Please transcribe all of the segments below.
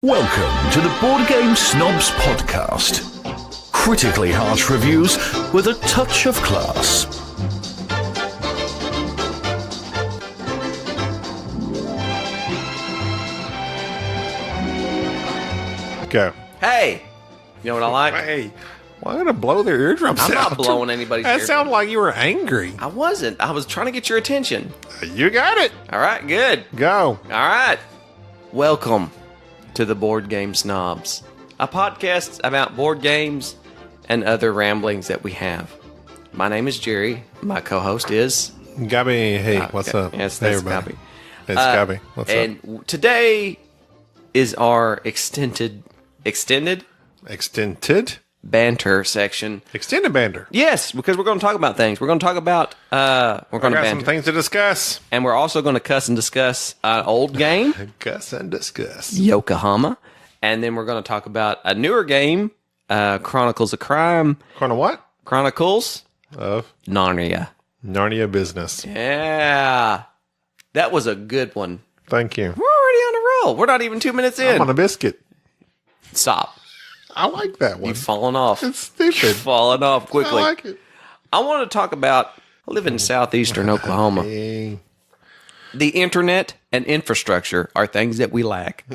Welcome to the Board Game Snobs podcast. Critically harsh reviews with a touch of class. Go. Hey, you know what I like? Hey, why gonna blow their eardrums I'm out? not blowing anybody's That eardrums. sounded like you were angry. I wasn't. I was trying to get your attention. You got it. All right, good. Go. All right. Welcome to the Board Game Snobs, a podcast about board games and other ramblings that we have. My name is Jerry. My co-host is Gabby, hey, what's up? Yes, Hey, that's everybody. Gabby. It's Gabby. What's up? And today is our extended Extended banter section. banter. Yes, because we're going to talk about things. We're going to talk about we're going to Got banter. some things to discuss. And we're also going to cuss and discuss an old game, Cuss and discuss. Yokohama. And then we're going to talk about a newer game, Chronicles of Crime. What? Chronicles Of Narnia. Narnia business. Yeah. That was a good one. Thank you. We're already on a roll. We're not even 2 minutes in. I'm on a biscuit. Stop. I like that one. You've fallen off. It's stupid. Fallen off I quickly. like it. I want to talk about, I live in southeastern Oklahoma. Hey. The internet and infrastructure are things that we lack.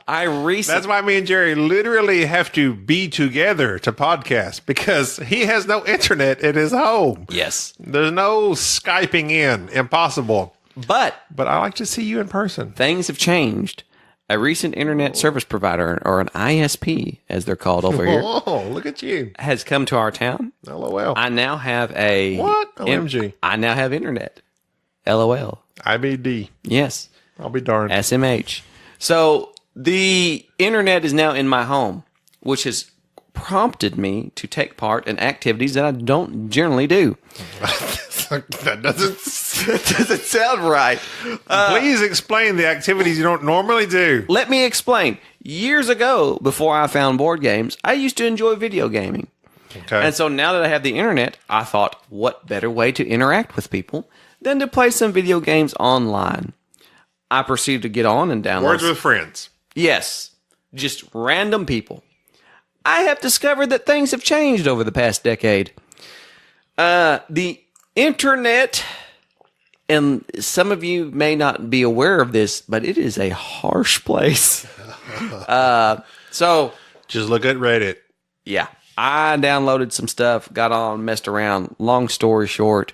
That's why me and Jerry literally have to be together to podcast because he has no internet at his home. Yes. There's no Skyping in. Impossible. But But I like to see you in person. things have changed. A recent internet service provider, or an ISP, as they're called over here, Oh, look at you. has come to our town. LOL. I now have a... What? OMG. I now have internet. LOL. IBD. Yes. I'll be darned. SMH. So the internet is now in my home, which has prompted me to take part in activities that I don't generally do. That Doesn't sound right. Please explain the activities you don't normally do. Let me explain. Years ago, before I found board games, I used to enjoy video gaming. Okay. And so now that I have the internet, I thought, what better way to interact with people than to play some video games online? I proceeded to get on and download. Words with friends. Yes, just random people. I have discovered that things have changed over the past decade. The internet, and some of you may not be aware of this, but it is a harsh place. So, Just look at Reddit. yeah, I downloaded some stuff, got on, messed around. Long story short,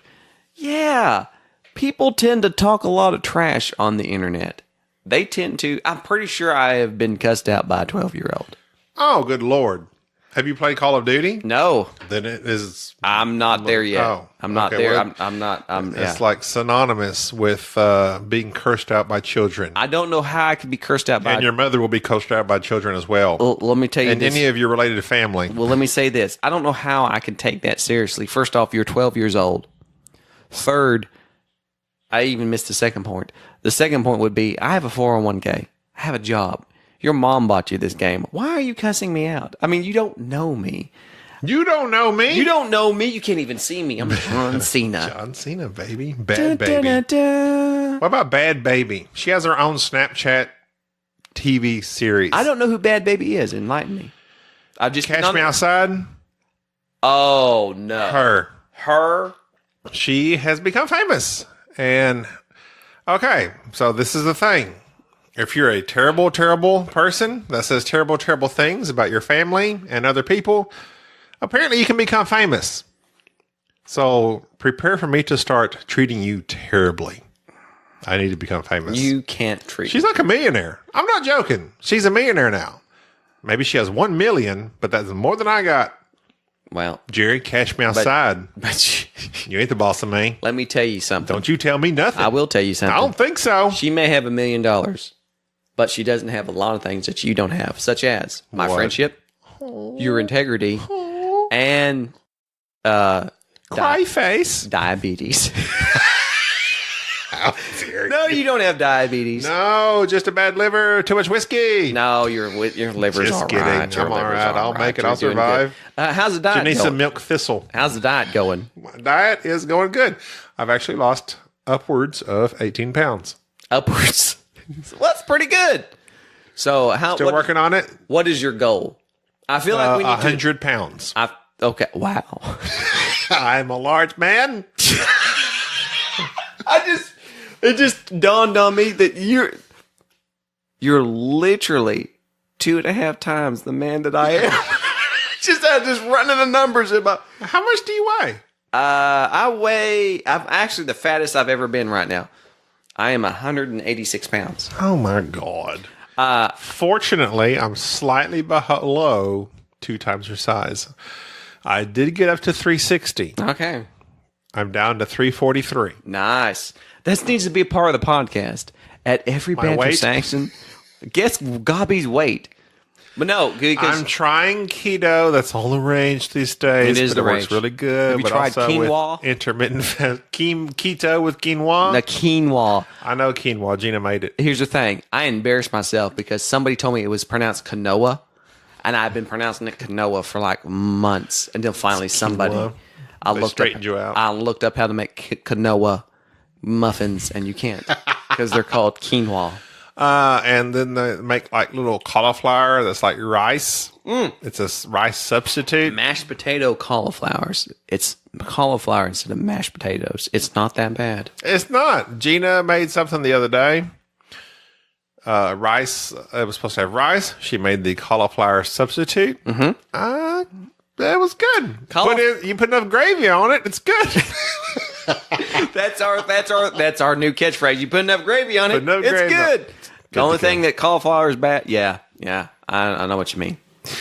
yeah, people tend to talk a lot of trash on the internet. They tend to, I'm pretty sure I have been cussed out by a 12-year-old. Oh, good Lord. Have you played Call of Duty? No, Then it is... I'm not there yet. Oh, I'm not okay, there. well, I'm not. It's like synonymous with being cursed out by children. I don't know how I could be cursed out by. And your mother will be cursed out by children as well. Well, let me tell you And this. any of your related family. Well, let me say this. I don't know how I can take that seriously. First off, you're 12 years old. Third, I even missed the second point. The second point would be I have a 401k. I have a job. Your mom bought you this game. Why are you cussing me out? I mean, you don't know me. You don't know me? You don't know me. You can't even see me. I'm John Cena. John Cena, baby. Bad Da, Baby. da, da. What about Bad Baby? She has her own Snapchat TV series. I don't know who Bad Baby is. Enlighten me. I just Catch Me Outside? Oh no. Her. She has become famous. And, okay, so this is the thing. If you're a terrible, terrible person that says terrible, terrible things about your family and other people, apparently you can become famous. So prepare for me to start treating you terribly. I need to become famous. You can't treat She's like a millionaire. I'm not joking. She's a millionaire now. Maybe she has 1 million, but that's more than I got. Well, Jerry, catch me outside. but You ain't the boss of me. let me tell you something. Don't you tell me nothing. I will tell you I something. don't think so. She may have $1 million, but she doesn't have a lot of things that you don't have, such as my What? friendship, your integrity, and Cry face. diabetes. How dare No, you don't have diabetes. No, just a bad liver, too much whiskey. No, your liver's Just all kidding. right. Your I'm all liver's right. I'll right. make it. You're I'll doing survive. good. How's the diet You need going? some milk thistle. How's the diet going? My diet is going good. I've actually lost upwards of 18 pounds. Upwards. Well, that's pretty good. So Still working on it. What is your goal? I feel like we need 100 pounds. Okay. Wow. I'm a large man. It just dawned on me that you're literally 2.5 times the man that I am. just running the numbers about. How much do you weigh? I'm actually the fattest I've ever been right now. I am 186 pounds. Oh my God. Fortunately, I'm slightly below 2 times your size. I did get up to 360. Okay. I'm down to 343. Nice. This needs to be a part of the podcast. At every banter weight? sanction, guess Gobby's weight. But no, because I'm trying keto. That's all the rage these days. It is but the it works rage. really good. Have you but tried also quinoa? With intermittent keto with quinoa. the quinoa. I know quinoa. Gina made it. Here's the thing. I embarrassed myself because somebody told me it was pronounced quinoa, and I've been pronouncing it quinoa for like months until finally somebody. They straightened you out. I looked up how to make quinoa muffins, and you can't because they're called quinoa. And then they make like little cauliflower that's like rice. It's a rice substitute. Mashed potato cauliflowers. It's cauliflower instead of mashed potatoes. It's not that bad. It's not. Gina made something the other day. Rice. It was supposed to have rice. She made the cauliflower substitute. Mm-hmm. That was good. You put enough gravy on it. It's good. That's our new catchphrase. You put enough gravy on it. It's good. The only thing that cauliflower is bad. Yeah. I know what you mean.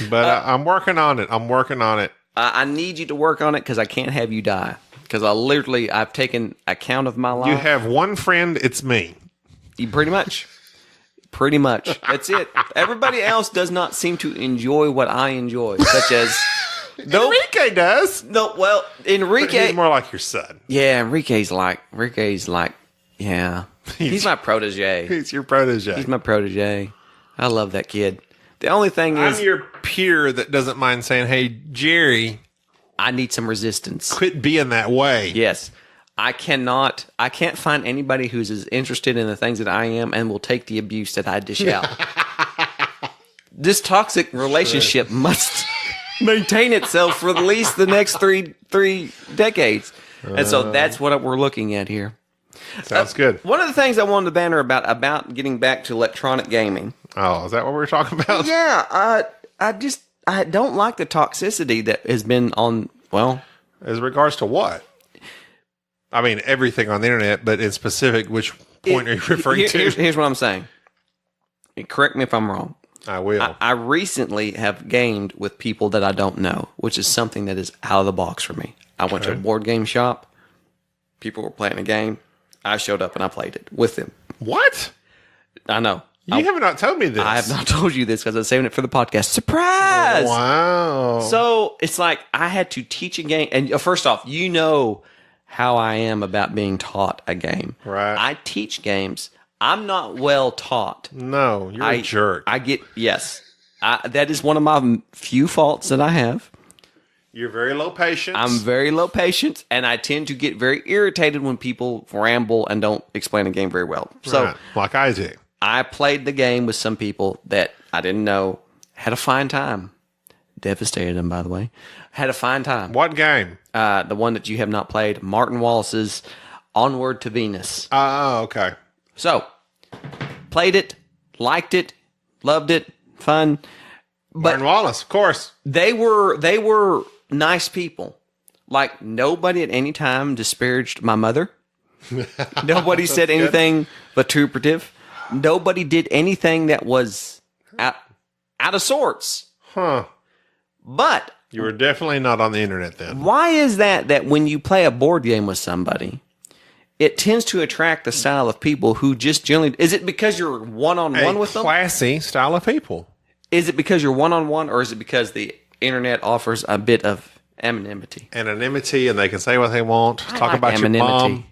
But I'm working on it. I need you to work on it because I can't have you die. Because I've taken account of my life. You have one friend. It's me. Pretty much. That's it. Everybody else does not seem to enjoy what I enjoy, such as. Enrique does. No, well, Enrique. But he's more like your son. Yeah, Enrique's like, yeah. He's my protege. He's your protege. He's my protege. I love that kid. The only thing is, I'm your peer that doesn't mind saying, "Hey, Jerry, I need some resistance." quit being that way." Yes. I can't find anybody who's as interested in the things that I am and will take the abuse that I dish out. This toxic relationship must maintain itself for at least the next three decades. And so that's what we're looking at here. Sounds good. One of the things I wanted to banter about getting back to electronic gaming. Oh, is that what we were talking about? Yeah, I don't like the toxicity that has been on, well. As regards to what? I mean, everything on the internet, but in specific, which point are you referring to? Here's what I'm saying. Correct me if I'm wrong. I will. I recently have gamed with people that I don't know, which is something that is out of the box for me. I went to a board game shop. People were playing a game. I showed up and I played it with them. What? I know. You have not told me this. I have not told you this because I was saving it for the podcast. Surprise! Wow. So it's like I had to teach a game. And first off, you know how I am about being taught a game. Right. I teach games. I'm not well taught. No, you're a jerk. Yes. That is one of my few faults that I have. You're very low patience. I'm very low patience, and I tend to get very irritated when people ramble and don't explain a game very well. So, right. Like I do. I played the game with some people that I didn't know. Had a fine time. Devastated them, by the way. Had a fine time. What game? The one that you have not played, Martin Wallace's Onward to Venus. Oh, okay. So, played it, liked it, loved it, fun. But Martin Wallace, of course. They were nice people. Like, nobody at any time disparaged my mother. Nobody said anything vituperative. Nobody did anything that was out of sorts. Huh. But you were definitely not on the internet then. Why is that when you play a board game with somebody, it tends to attract the style of people who just generally... Is it because you're one-on-one with them? Classy style of people. Is it because you're one-on-one, or is it because the internet offers a bit of anonymity? Anonymity, and they can say what they want. Talk like about anonymity.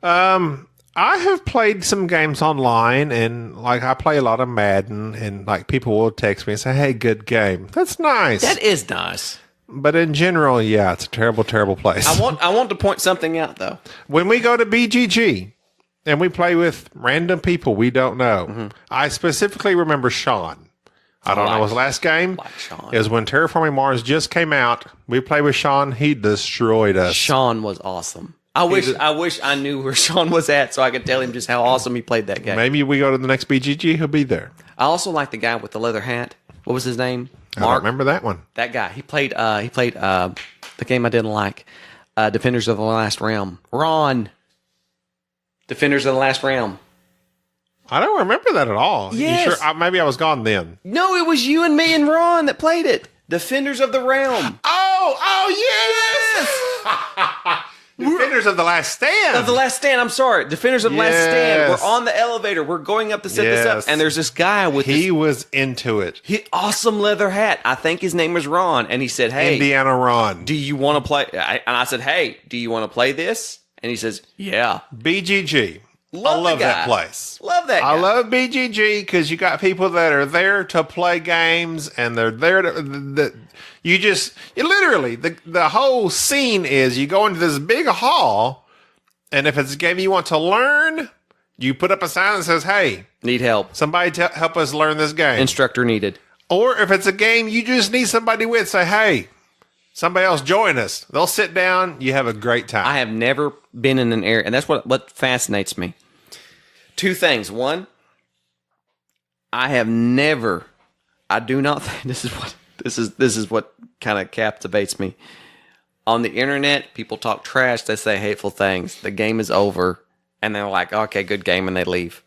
Your mom. I have played some games online, and like I play a lot of Madden, and like people will text me and say, "Hey, good game." That's nice. That is nice. But in general, yeah, it's a terrible, terrible place. I want to point something out though. When we go to BGG, and we play with random people we don't know. Mm-hmm. I specifically remember Sean. I don't know his last game. Sean. It was when Terraforming Mars just came out. We played with Sean. He destroyed us. Sean was awesome. I wish I knew where Sean was at so I could tell him just how awesome he played that game. Maybe we go to the next BGG, he'll be there. I also like the guy with the leather hat. What was his name? I don't remember that one. That guy. He played the game I didn't like. Defenders of the Last Realm. Ron. Defenders of the Last Realm. I don't remember that at all. Yes. You sure? Maybe I was gone then. No, it was you and me and Ron that played it. Defenders of the Realm. Yes! Defenders of the Last Stand. Of the Last Stand. I'm sorry. Defenders of the Last Stand. Yes. We're on the elevator. We're going up to set this up. And there's this guy with He was into it. awesome leather hat. I think his name was Ron. And he said, hey, Indiana Ron. do you want to play? And I said, hey, do you want to play this? And he says, yeah. BGG. Love I love the guy. that place. Love that guy. I love BGG because you got people that are there to play games and they're there to. Literally, the whole scene is you go into this big hall, and if it's a game you want to learn, you put up a sign that says, hey, Need help. somebody help us learn this game. Instructor needed. Or if it's a game you just need somebody with, say, hey, somebody else join us. They'll sit down. You have a great time. I have never been in an area, and that's what fascinates me. Two things. One, I do not think this is what kind of captivates me. On the internet, people talk trash, they say hateful things. The game is over, and they're like, okay, good game, and they leave.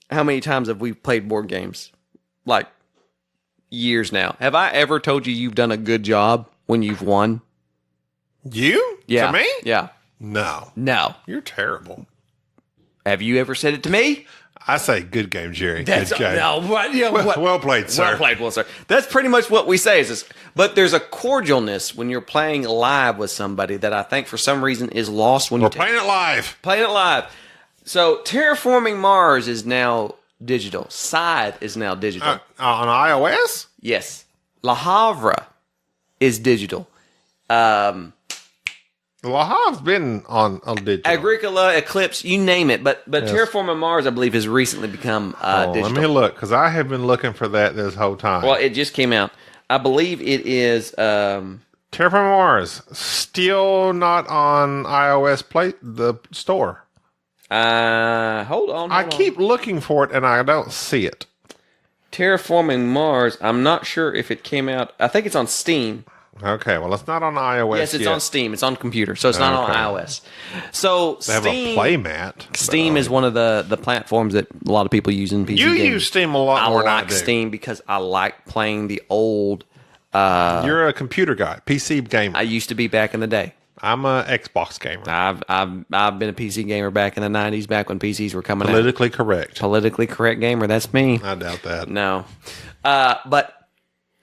How many times have we played board games? Like, years now. Have I ever told you you've done a good job when you've won? You? Yeah. To me? Yeah. No. No. You're terrible. Have you ever said it to me? I say good game, Jerry. That's good game. no, what, you know, what, Well played, sir. Well played, well, sir. That's pretty much what we say. Is this, but there's a cordialness when you're playing live with somebody that I think for some reason is lost when We're you're playing it live. Playing it live. So Terraforming Mars is now digital. Scythe is now digital. On iOS? Yes. La Havre is digital. La Havre's been on digital. Agricola, Eclipse, you name it. But Terraforming Mars, I believe, has recently become digital. Let me look, because I have been looking for that this whole time. Well, it just came out. I believe it is... Terraforming Mars, still not on iOS the store. Hold on. I keep looking for it, and I don't see it. Terraforming Mars, I'm not sure if it came out. I think it's on Steam. Okay, well, it's not on iOS Yes, it's yet. on Steam. It's on computer, so it's not on iOS. So They have a playmat. Steam is one of the platforms that a lot of people use in PC You games. use Steam a lot more than I like do. Steam because I like playing the old... You're a computer guy, PC gamer. I used to be back in the day. I'm a Xbox gamer. I've been a PC gamer back in the 90s, back when PCs were coming out. Politically correct. Politically correct gamer. That's me. I doubt that. No. But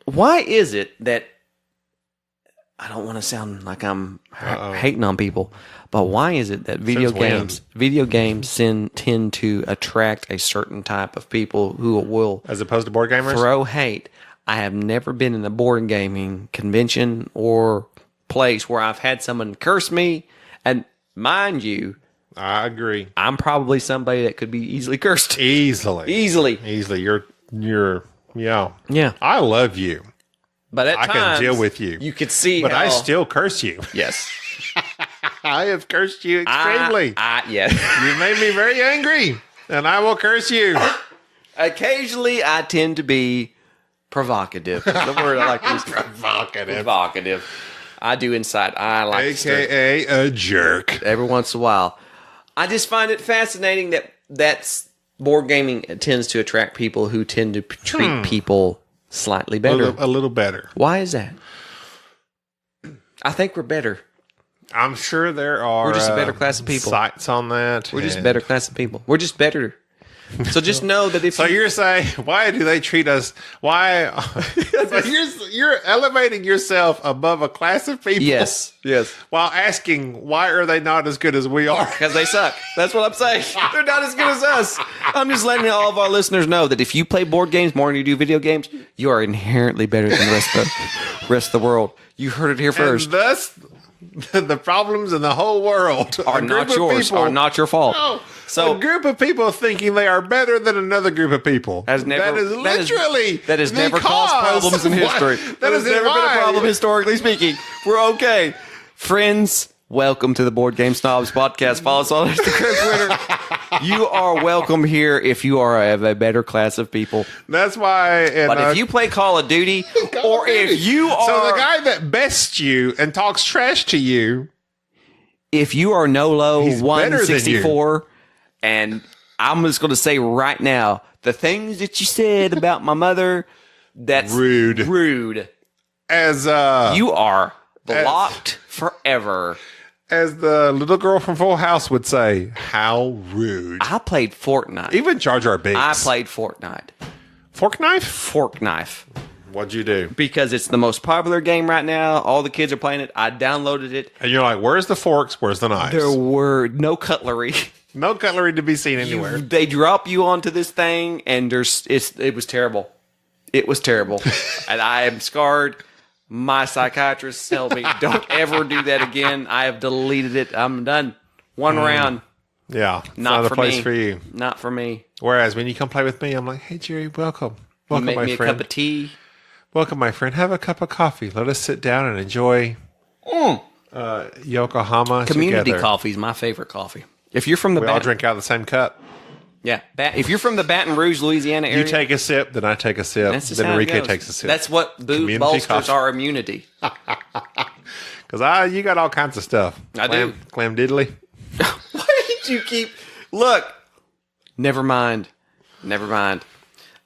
why is it that... I don't want to sound like I'm hating on people, but why is it that video games tend to attract a certain type of people who will... As opposed to board gamers? Throw hate. I have never been in a board gaming convention or place where I've had someone curse me. And mind you, I agree. I'm probably somebody that could be easily cursed. Easily. You're Yeah. I love you. But at I times, can deal with you. You could see But how... I still curse you. Yes. I have cursed you extremely. Yeah. You made me very angry, and I will curse you. Occasionally, I tend to be provocative. The word I like to use. Provocative. I do inside. I like AKA a jerk. every once in a while. I just find it fascinating that board gaming tends to attract people who tend to treat people slightly better. A little better. Why is that? I think we're better. I'm sure there are. We're just a better class of people. Sites on that. We're just a better class of people. We're just better. So just know that if So you're saying, why do they treat us? Why? you're elevating yourself above a class of people. Yes. While asking, why are they not as good as we are? Because they suck. That's what I'm saying. They're not as good as us. I'm just letting all of our listeners know that if you play board games more than you do video games, you are inherently better than the rest of the world. You heard it here first. And thus, the problems in the whole world are not yours, are not your fault. No, so a group of people thinking they are better than another group of people. that is literally that has never caused problems in history. That has never been a problem historically speaking. We're okay. Friends, welcome to the Board Game Snobs podcast. Follow us on Instagram, Twitter. You are welcome here if you are of a better class of people. That's why. But if you play Call of Duty, if you are... So the guy that bests you and talks trash to you... If you are NOLO He's better than 164, and I'm just going to say right now, the things that you said about my mother, that's rude. As you are blocked forever. As the little girl from Full House would say, how rude. I played Fortnite. Even Jar Jar Binks. I played Fortnite. Fork knife? Fork knife. What'd you do? Because it's the most popular game right now. All the kids are playing it. I downloaded it. And you're like, where's the forks? Where's the knives? There were no cutlery. No cutlery to be seen anywhere. They drop you onto this thing, and it was terrible. It was terrible. And I am scarred. My psychiatrist told me, don't ever do that again. I have deleted it. I'm done. One round. Yeah. Not the for place me. for you. Not for me. Whereas when you come play with me, I'm like, hey, Jerry, welcome. Welcome, Make my me friend. a cup of tea. Welcome, my friend. Have a cup of coffee. Let us sit down and enjoy Yokohama Community together. coffee is my favorite coffee. If you're from the We all drink out of the same cup. if you're from the Baton Rouge, Louisiana area, You take a sip, then I take a sip, that's just then how it Enrique goes. takes a sip. That's what Community bolsters coffee. our immunity. Because you got all kinds of stuff. I do. Clam diddly. Why did you keep... Look. Never mind.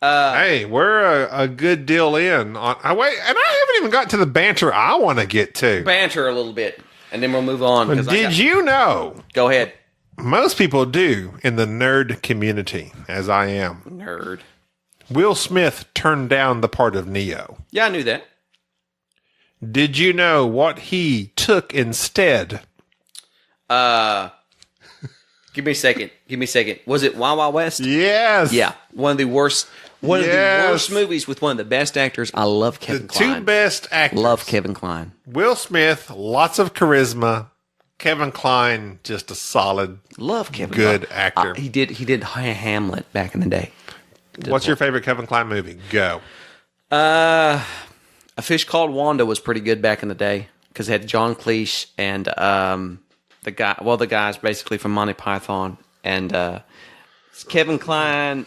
Hey, we're a good deal in. Wait, and I haven't even got to the banter I want to get to. Banter a little bit, and then we'll move on. Did you know... Go ahead. Most people do in the nerd community, as I am. Nerd. Will Smith turned down the part of Neo. Yeah, I knew that. Did you know what he took instead? Give me a second. Was it Wild Wild West? Yes. Yeah. One of the worst Yes. movies with one of the best actors. I love Kevin The Kline. two best actors. Love Kevin Kline. Will Smith, lots of charisma. Kevin Kline, just a solid. Love Kevin Good Kline. actor. He did Hamlet back in the day. What's your favorite Kevin Kline movie? Go. A Fish Called Wanda was pretty good back in the day because it had John Cleese and the guys basically from Monty Python and Kevin Kline.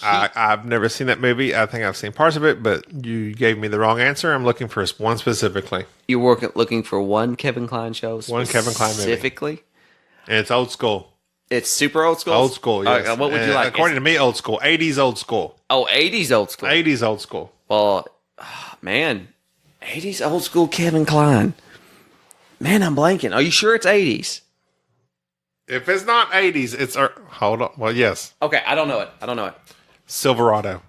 I've never seen that movie. I think I've seen parts of it, but you gave me the wrong answer. I'm looking for one specifically. You're looking for one Kevin Kline show? One Kevin Kline movie. Specifically? And it's old school. It's super old school? Old school, yes. What would you like? According to me, old school. 80s old school. Oh, 80s old school. 80s old school. Well, man, 80s old school Kevin Kline. Man, I'm blanking. Are you sure it's 80s? If it's not 80s, it's... hold on. Well, yes. Okay, I don't know it. Silverado.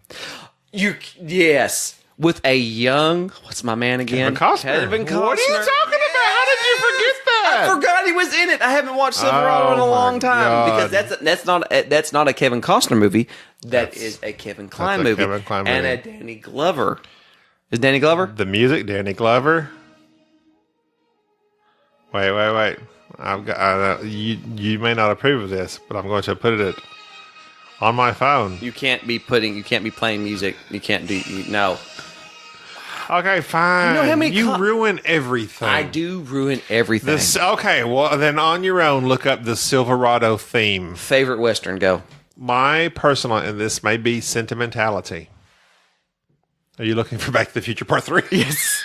Yes. With a young... What's my man again? Kevin Costner. Kevin Costner. What are you talking about? How did you forget that? I forgot he was in it. I haven't watched Silverado in a Oh, long my time God. because that's not a Kevin Costner movie. That is a Kevin Kline a movie. Kevin Kline And a movie. Danny Glover. Is Danny Glover? The music, Danny Glover. Wait. I've got you may not approve of this, but I'm going to put it on my phone. You can't be playing music. You can't do no. Okay, fine. You know how many ruin everything. I do ruin everything. Okay, well then on your own look up the Silverado theme. Favorite Western, go. My personal, and this may be sentimentality. Are you looking for Back to the Future Part 3? Yes.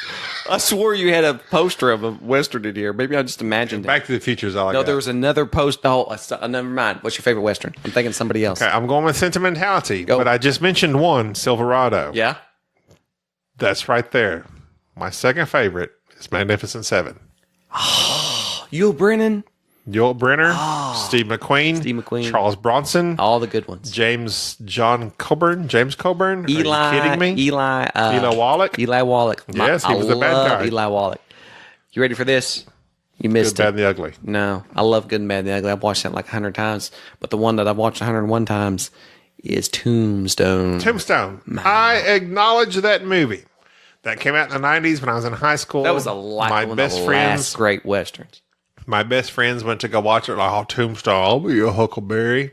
I swore you had a poster of a Western in here. Maybe I just imagined it. Back to the Future is all I got. No, there was another post. Oh, never mind. What's your favorite Western? I'm thinking somebody else. Okay, I'm going with sentimentality, Go. but I just mentioned one, Silverado. Yeah? That's right there. My second favorite is Magnificent Seven. Yul Brennan? Yul Brynner, Steve McQueen, Charles Bronson, All the good ones. James Coburn. Are you kidding me? Eli Wallach. Eli Wallach. Yes, he was the bad guy. Eli Wallach. You ready for this? You missed Good, Bad, it. and the Ugly. No, I love Good and Bad and the Ugly. I've watched that like 100 times, but the one that I've watched 101 times is Tombstone. Tombstone. I acknowledge that movie. That came out in the 90s when I was in high school. That was one of the last great westerns. My best friends went to go watch it. Like, oh, Tombstone, I'll be a Huckleberry.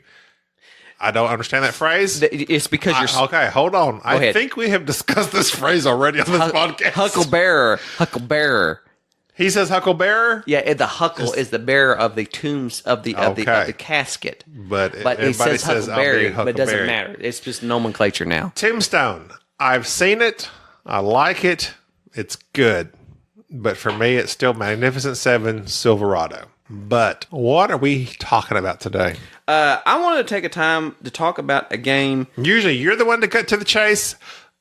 I don't understand that phrase. It's because you're... Okay, hold on. Go ahead. think we have discussed this phrase already on this podcast. Hucklebearer. He says Hucklebearer? Yeah, the huckle is the bearer of the tombs of the casket. But it says Huckleberry, but it doesn't matter. It's just nomenclature now. Tombstone. I've seen it. I like it. It's good. But for me, it's still Magnificent Seven Silverado. But what are we talking about today? I wanted to take a time to talk about a game. Usually you're the one to cut to the chase.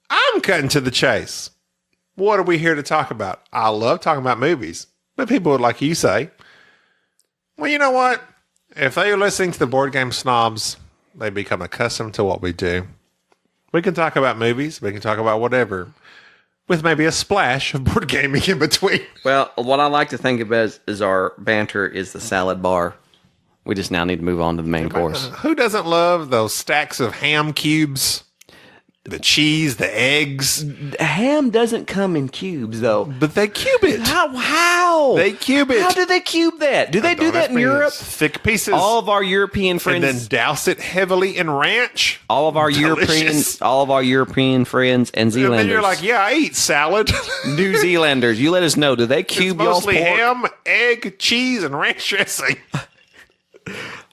I'm cutting to the chase. What are we here to talk about? I love talking about movies. But people would, like you say, well, you know what? If they are listening to the Board Game Snobs, they become accustomed to what we do. We can talk about movies. We can talk about whatever, with maybe a splash of board gaming in between. Well, what I like to think of as our banter is the salad bar. We just now need to move on to the main course. Who doesn't love those stacks of ham cubes? The cheese, the eggs. Ham doesn't come in cubes, though. But they cube it. How? They cube it. How do they cube that? Do they do that in Europe? Thick pieces. All of our European friends, and then douse it heavily in ranch. All of our European friends and Zealanders. And then you're like, yeah, I eat salad. New Zealanders, you let us know. Do they cube y'all's pork? Mostly ham, egg, cheese, and ranch dressing.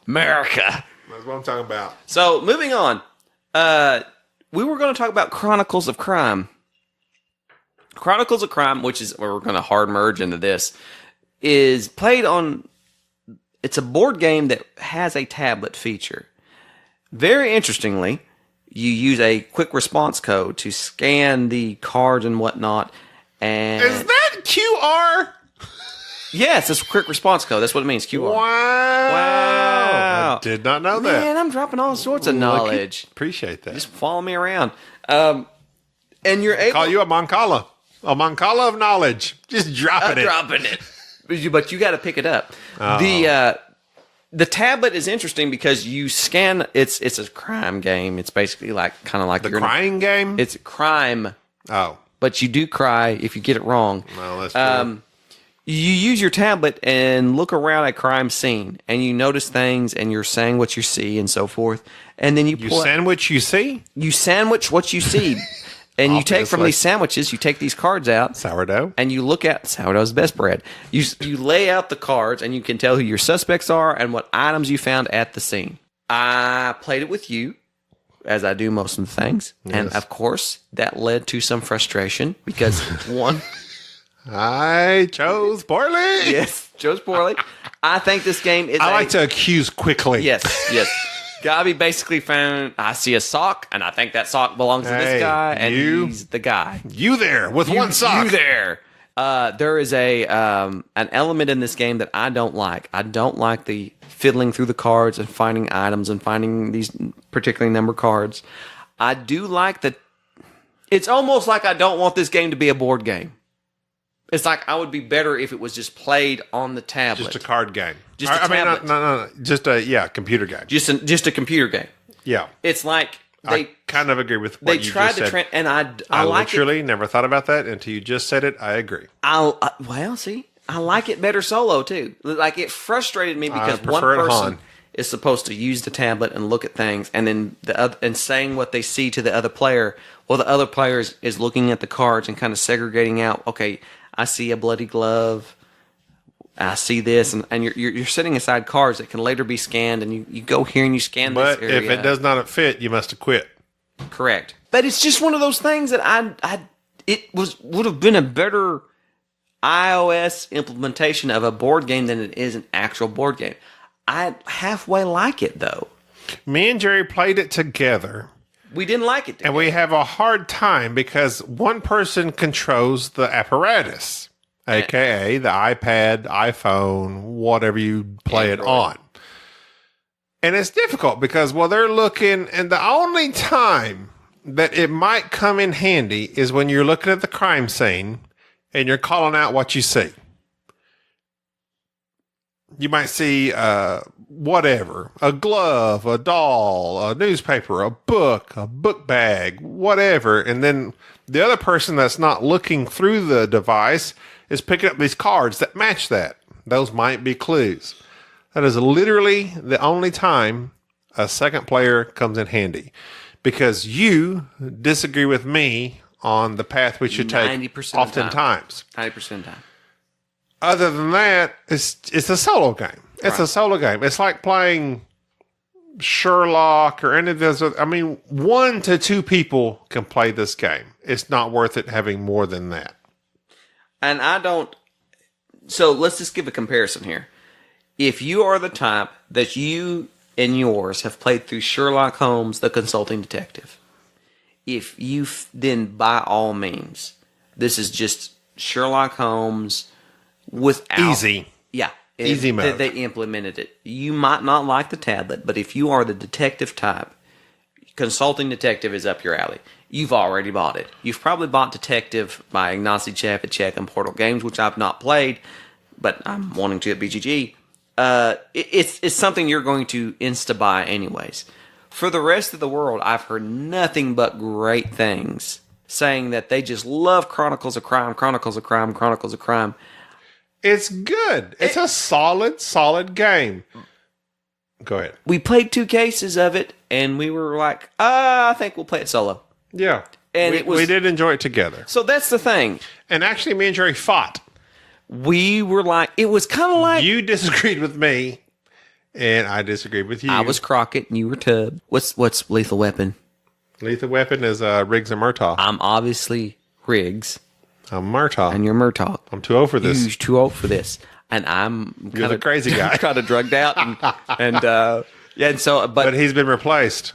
America. That's what I'm talking about. So moving on. We were going to talk about Chronicles of Crime. Chronicles of Crime, which is where we're going to hard merge into this, is played on... It's a board game that has a tablet feature. Very interestingly, you use a quick response code to scan the cards and whatnot. And is that QR? Yes, it's a quick response code. That's what it means, QR. Wow. I did not know that. Man, I'm dropping all sorts of knowledge. Appreciate that. Just follow me around. And you're able... Call you a Moncala. A Moncala of knowledge. Just dropping it. But you got to pick it up. Oh. The tablet is interesting because you scan... It's a crime game. It's basically kind of like... The crying game? It's crime. Oh. But you do cry if you get it wrong. Well, that's true. You use your tablet and look around a crime scene, and you notice things, and you're saying what you see, and so forth. And then you sandwich you see? You sandwich what you see. And you take from these sandwiches, you take these cards out. Sourdough. And you look at sourdough's best bread. You lay out the cards, and you can tell who your suspects are and what items you found at the scene. I played it with you, as I do most of the things. Yes. And, of course, that led to some frustration because, one... I chose poorly. Yes, chose poorly. I think this game is... I like to accuse quickly. Yes. Gabi basically found, I see a sock, and I think that sock belongs to this guy, and he's the guy. You there with one sock. You there. There is an element in this game that I don't like. I don't like the fiddling through the cards and finding items and finding these particularly numbered cards. I do like that. It's almost like I don't want this game to be a board game. It's like I would be better if it was just played on the tablet. Just a card game. Just a tablet. No. Just a computer game. Just a computer game. Yeah. It's like I kind of agree with what you just said. And I like literally never thought about that until you just said it. I agree. See, I like it better solo too. Like it frustrated me because one person is supposed to use the tablet and look at things, and then and saying what they see to the other player. Well, the other player is looking at the cards and kind of segregating out. Okay. I see a bloody glove. I see this, and you're setting aside cards that can later be scanned, and you go here and you scan this area. But if it does not fit, you must have quit. Correct. But it's just one of those things that would have been a better iOS implementation of a board game than it is an actual board game. I halfway like it though. Me and Jerry played it together. We didn't like it together. And we have a hard time because one person controls the apparatus, a.k.a. the iPad, iPhone, whatever you play Android. It on. And it's difficult because, they're looking, and the only time that it might come in handy is when you're looking at the crime scene and you're calling out what you see. you might see whatever, a glove, a doll, a newspaper, a book bag, whatever. And then the other person that's not looking through the device is picking up these cards that match that. Those might be clues. That is literally the only time a second player comes in handy, because you disagree with me on the path we should take 90% oftentimes. 90% of the time. Other than that, it's a solo game. It's a solo game. It's like playing Sherlock or any of those. I mean, 1 to 2 people can play this game. It's not worth it having more than that. And I don't. So let's just give a comparison here. If you are the type that you and yours have played through Sherlock Holmes, the Consulting Detective, if you then by all means, this is just Sherlock Holmes without Easy. Yeah. Easy mode. They implemented it. You might not like the tablet, but if you are the detective type, Consulting Detective is up your alley. You've already bought it. You've probably bought Detective by Ignacy Chavicek and Portal Games, which I've not played, but I'm wanting to at BGG. It's something you're going to insta-buy anyways. For the rest of the world, I've heard nothing but great things, saying that they just love Chronicles of Crime, Chronicles of Crime, Chronicles of Crime. It's good. It's a solid game. Go ahead. We played 2 cases of it, and we were like, I think we'll play it solo. Yeah. And we did enjoy it together. So that's the thing. And actually, me and Jerry fought. We were like, it was kind of like... You disagreed with me, and I disagreed with you. I was Crockett, and you were Tub. What's Lethal Weapon? Lethal Weapon is Riggs and Murtaugh. I'm obviously Riggs. I'm Murtaugh. And you're Murtaugh. I'm too old for this. You're too old for this. And I'm You're the crazy guy. kind of drugged out. And so, but he's been replaced.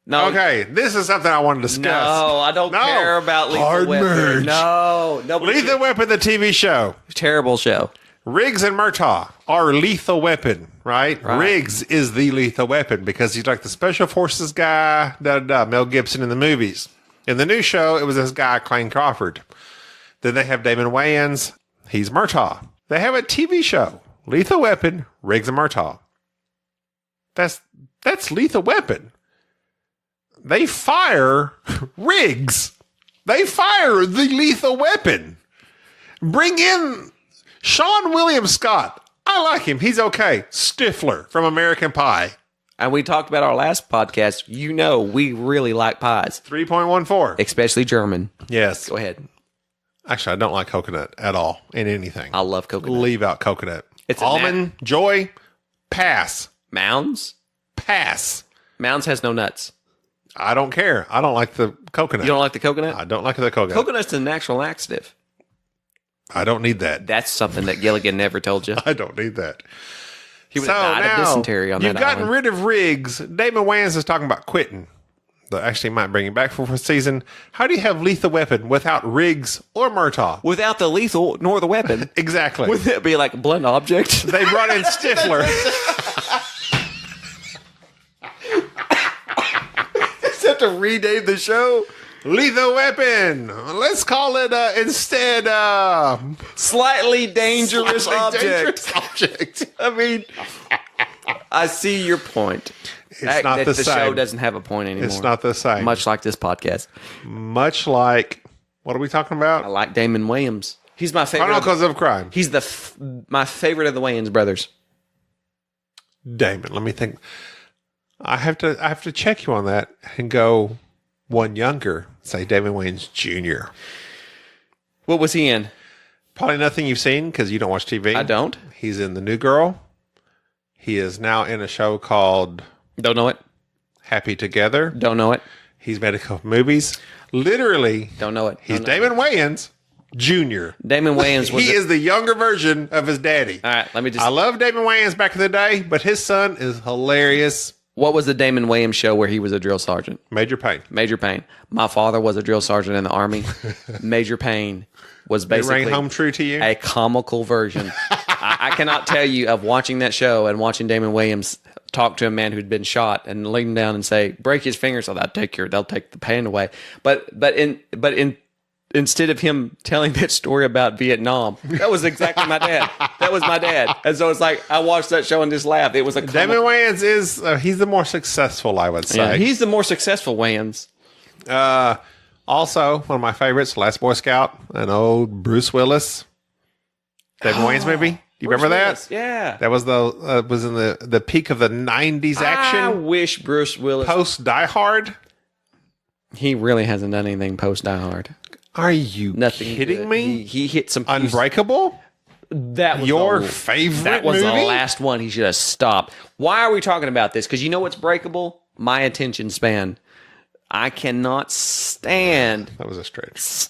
No. Okay, this is something I want to discuss. No, I don't care about Lethal Hard Weapon. merge. No. Lethal Weapon, the TV show. Terrible show. Riggs and Murtaugh are Lethal Weapon, right? Right. Riggs is the Lethal Weapon because he's like the special forces guy, Mel Gibson in the movies. In the new show, it was this guy, Clayne Crawford. Then they have Damon Wayans. He's Murtaugh. They have a TV show, Lethal Weapon, Riggs and Murtaugh. That's Lethal Weapon. They fire Riggs. They fire the Lethal Weapon. Bring in Sean William Scott. I like him. He's okay. Stifler from American Pie. And we talked about our last podcast. You know, we really like pies. 3.14. Especially German. Yes. Go ahead. Actually, I don't like coconut at all in anything. I love coconut. Leave out coconut. It's almond, joy, pass. Mounds? Pass. Mounds has no nuts. I don't care. I don't like the coconut. You don't like the coconut? I don't like the coconut. Coconut's a natural laxative. I don't need that. That's something that Gilligan never told you. I don't need that. He would have died of dysentery on that You've gotten island. rid of Riggs. Damon Wayans is talking about quitting. They actually might bring him back for a season. How do you have Lethal Weapon without Riggs or Murtaugh? Without the lethal nor the weapon. Exactly. Would that be like a blunt object? They brought in Stifler. Just have to rename the show. Lethal Weapon. Let's call it instead Slightly dangerous object. dangerous object. I mean, I see your point. It's not the same. show doesn't have a point anymore. It's not the same. Much like this podcast. Much like, what are we talking about? I like Damon Wayans. He's my favorite. Chronicles of Crime. He's my favorite of the Wayans brothers. Damon, let me think. I have to check you on that and go one younger. Say Damon Wayans Jr. What was he in? Probably nothing you've seen because you don't watch TV. I don't. He's in The New Girl. He is now in a show called Don't know it. Happy Together. Don't know it. He's made a couple movies. Literally, Don't know it. he's Don't know Damon Wayans Jr. Damon Wayans was. He is the younger version of his daddy. All right, let me just. I love Damon Wayans back in the day, but his son is hilarious. What was the Damon Wayans show where he was a drill sergeant? Major Payne. Major Payne. My father was a drill sergeant in the Army. Major Payne was It basically rang home true to you? a comical version. I cannot tell you of watching that show and watching Damon Wayans talk to a man who'd been shot and lean him down and say, "Break his fingers." So they'll take the pain away. But in instead of him telling that story about Vietnam, that was exactly my dad. That was my dad. And so it's like, I watched that show and just laughed. It was a Damon Wayans is, he's the more successful, I would say. Yeah, he's the more successful Wayans. Also, one of my favorites, Last Boy Scout, an old Bruce Willis, Damon Wayans movie. Do you remember that? Yeah. That was was in the peak of the 90s action. I wish Bruce Willis. Post Die Hard. He really hasn't done anything post Die Hard. Are you kidding me? He hit some Unbreakable? That was Your favorite That was movie? the last one. He should have stopped. Why are we talking about this? Because you know what's breakable? My attention span. I cannot stand That was a stretch.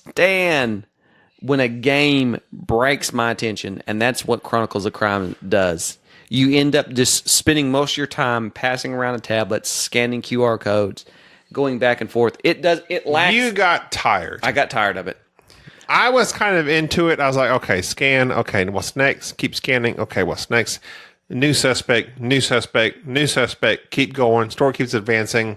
when a game breaks my attention, and that's what Chronicles of Crime does. You end up just spending most of your time passing around a tablet, scanning QR codes, going back and forth. It lacks. You got tired. I got tired of it. I was kind of into it. I was like, okay, scan. Okay, what's next? Keep scanning. Okay, what's next? New suspect, new suspect, new suspect. Keep going. Story keeps advancing.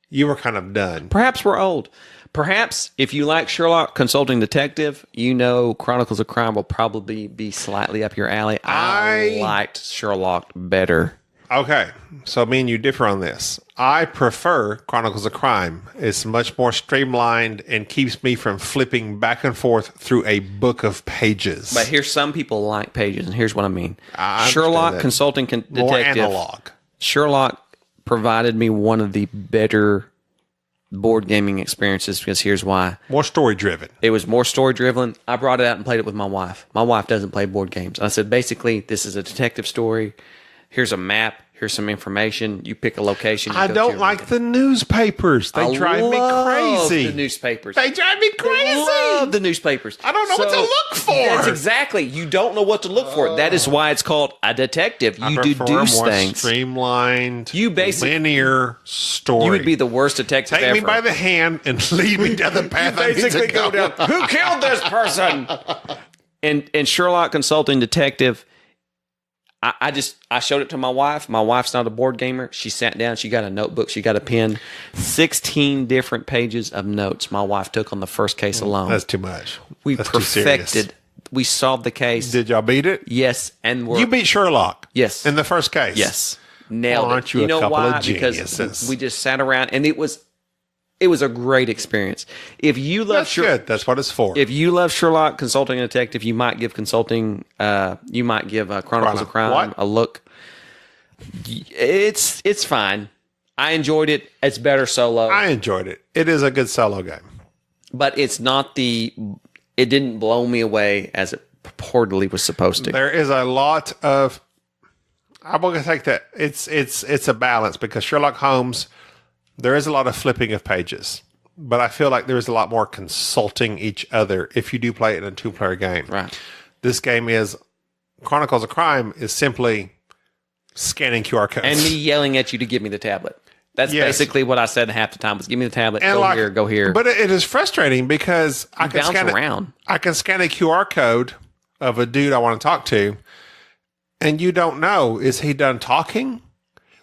You were kind of done. Perhaps we're old. Perhaps if you like Sherlock Consulting Detective, you know Chronicles of Crime will probably be slightly up your alley. I liked Sherlock better. Okay, so me and you differ on this. I prefer Chronicles of Crime. It's much more streamlined and keeps me from flipping back and forth through a book of pages. But here's some people like pages, and here's what I mean. I Sherlock understand that. Consulting Detective. More analog. Sherlock provided me one of the better board gaming experiences because here's why. More story driven. It was more story driven. I brought it out and played it with my wife. My wife doesn't play board games. I said, basically, this is a detective story. Here's a map. Here's some information. You pick a location. I don't like the newspapers. They drive me crazy. The newspapers. They drive me crazy. I love the newspapers. I don't know what to look for. That's exactly. You don't know what to look for. That is why it's called a detective. You deduce more things. Streamlined, You basically linear story. You would be the worst detective Take ever. me by the hand and lead me down the path I need to go down. Who killed this person? And Sherlock Consulting Detective. I showed it to my wife. My wife's not a board gamer. She sat down. She got a notebook. She got a pen. 16 different pages of notes my wife took on the first case alone. That's too much. We That's too serious. perfected. We solved the case. Did y'all beat it? Yes, and You beat Sherlock. Yes. In the first case. Yes, nailed Aren't it. you a know couple why? of geniuses? Because we just sat around, and it was a great experience. If you love That's good. That's what it's for. If you love Sherlock Consulting Detective, you might give Chronicles of Crime What? a look. It's fine. I enjoyed it. It's better solo, I enjoyed it. It is a good solo game. but it's not it didn't blow me away as it purportedly was supposed to. There is a lot of. I'm going to take that. It's a balance because Sherlock Holmes, there is a lot of flipping of pages, but I feel like there is a lot more consulting each other if you do play it in a 2-player game. Right. This game is Chronicles of Crime is simply scanning QR codes. And me yelling at you to give me the tablet. That's Yes. basically what I said half the time was give me the tablet, And go here. But it is frustrating because I can bounce scan around. I can scan a QR code of a dude I want to talk to, and you don't know, is he done talking?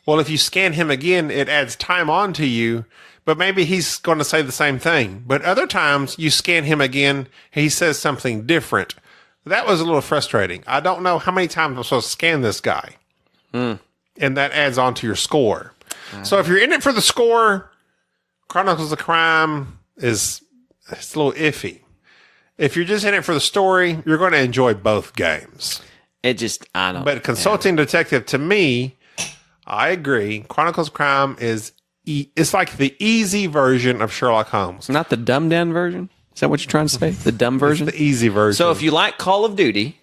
Well, if you scan him again, it adds time on to you, but maybe he's going to say the same thing. But other times you scan him again, he says something different. That was a little frustrating. I don't know how many times I'm supposed to scan this guy. And that adds on to your score. So if you're in it for the score, Chronicles of Crime it's a little iffy. If you're just in it for the story, you're going to enjoy both games. I don't. But Consulting Detective, to me, I agree. Chronicles of Crime is it's like the easy version of Sherlock Holmes. Not the dumbed down version? Is that what you're trying to say? The dumb version? The easy version. So if you like Call of Duty,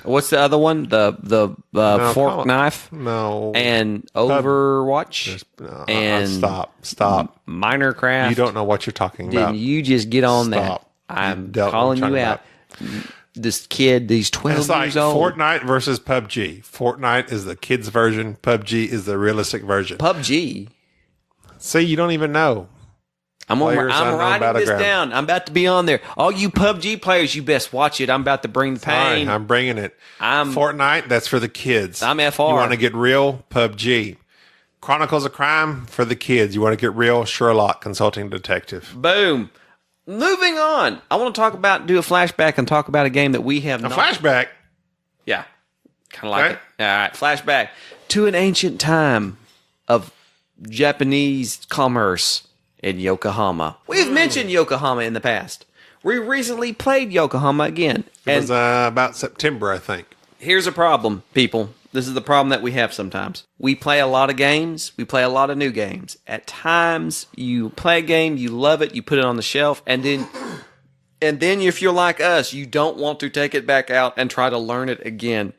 what's the other one? The fork knife? No. And Overwatch? And Stop. Minecraft? You don't know what you're talking about. Didn't you just get on that? Stop. I'm You don't know calling what you I'm out. This kid, he's 12 It's like years old. Fortnite versus PUBG. Fortnite is the kids' version. PUBG is the realistic version. PUBG. See, you don't even know. I'm Players writing unknown this battleground. down. I'm about to be on there. All you PUBG players, you best watch it. I'm about to bring the pain. Fine, I'm bringing it. I'm- Fortnite, that's for the kids. I'm FR. You want to get real? PUBG. Chronicles of Crime for the kids. You want to get real? Sherlock Consulting Detective. Boom. moving on. I want to do a flashback and talk about a game that we have A flashback? Yeah. Kind of like it. All right. Flashback to an ancient time of Japanese commerce in Yokohama. We've mentioned Yokohama in the past. We recently played Yokohama again. It was about September, I think. Here's a problem, people. This is the problem that we have sometimes. We play a lot of games. We play a lot of new games. At times, you play a game, you love it, you put it on the shelf, and then if you're like us, you don't want to take it back out and try to learn it again.